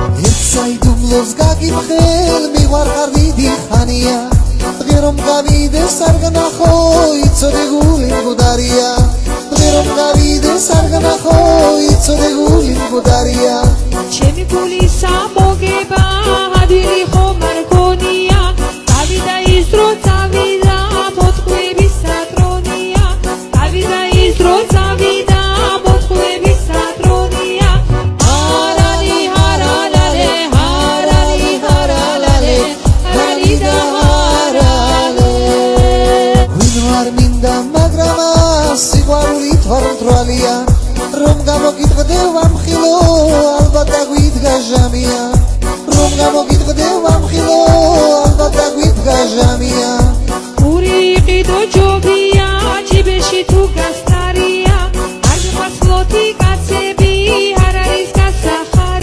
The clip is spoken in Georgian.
საიდუმლოს გაგიფხელ მიღვარყარ დიდი ხანია დღე რომ გავიდეს არ განახო იცოდე გული მკვდარია დღე რომ გავიდეს არ განახო იცოდე გული მკვდარია ჩემი გულის